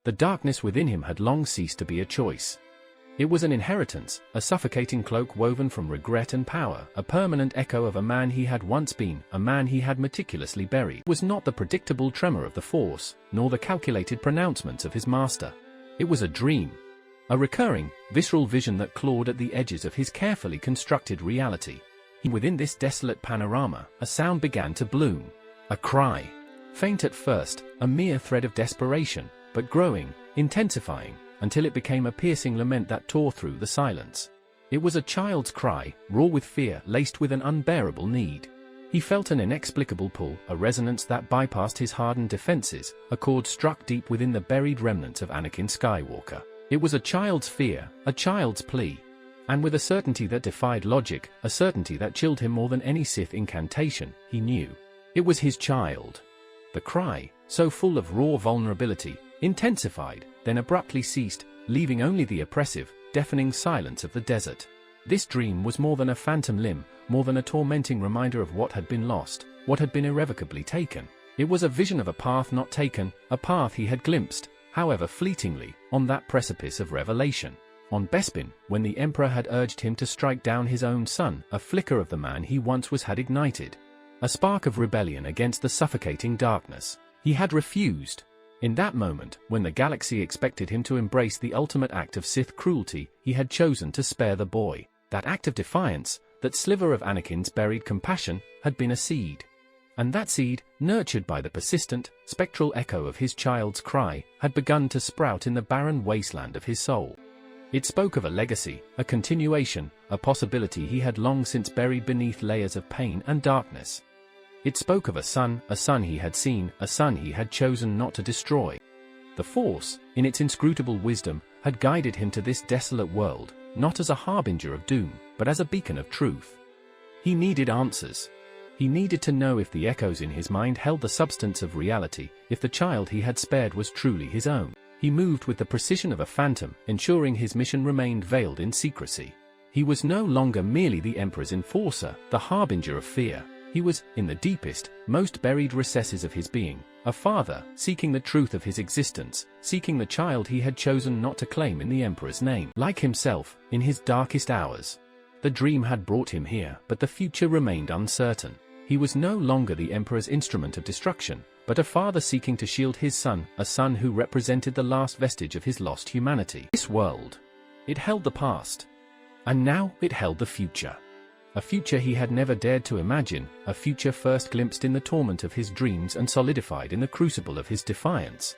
The darkness within him had long ceased to be a choice. It was an inheritance, a suffocating cloak woven from regret and power, a permanent echo of a man he had once been, a man he had meticulously buried. It was not the predictable tremor of the Force, nor the calculated pronouncements of his master. It was a dream. A recurring, visceral vision that clawed at the edges of his carefully constructed reality. Within this desolate panorama, a sound began to bloom. A cry. Faint at first, a mere thread of desperation, but growing, intensifying, until it became a piercing lament that tore through the silence. It was a child's cry, raw with fear, laced with an unbearable need. He felt an inexplicable pull, a resonance that bypassed his hardened defenses, a chord struck deep within the buried remnants of Anakin Skywalker. It was a child's fear, a child's plea. And with a certainty that defied logic, a certainty that chilled him more than any Sith incantation, he knew. It was his child. The cry, so full of raw vulnerability, intensified, then abruptly ceased, leaving only the oppressive, deafening silence of the desert. This dream was more than a phantom limb, more than a tormenting reminder of what had been lost, what had been irrevocably taken. It was a vision of a path not taken, a path he had glimpsed, however fleetingly, on that precipice of revelation. On Bespin, when the Emperor had urged him to strike down his own son, a flicker of the man he once was had ignited. A spark of rebellion against the suffocating darkness. He had refused. In that moment, when the galaxy expected him to embrace the ultimate act of Sith cruelty, he had chosen to spare the boy. That act of defiance, that sliver of Anakin's buried compassion, had been a seed. And that seed, nurtured by the persistent, spectral echo of his child's cry, had begun to sprout in the barren wasteland of his soul. It spoke of a legacy, a continuation, a possibility he had long since buried beneath layers of pain and darkness. It spoke of a son he had seen, a son he had chosen not to destroy. The Force, in its inscrutable wisdom, had guided him to this desolate world, not as a harbinger of doom, but as a beacon of truth. He needed answers. He needed to know if the echoes in his mind held the substance of reality, if the child he had spared was truly his own. He moved with the precision of a phantom, ensuring his mission remained veiled in secrecy. He was no longer merely the Emperor's enforcer, the harbinger of fear. He was, in the deepest, most buried recesses of his being, a father, seeking the truth of his existence, seeking the child he had chosen not to claim in the Emperor's name. Like himself, in his darkest hours. The dream had brought him here, but the future remained uncertain. He was no longer the Emperor's instrument of destruction, but a father seeking to shield his son, a son who represented the last vestige of his lost humanity. This world. It held the past. And now it held the future. A future he had never dared to imagine, a future first glimpsed in the torment of his dreams and solidified in the crucible of his defiance.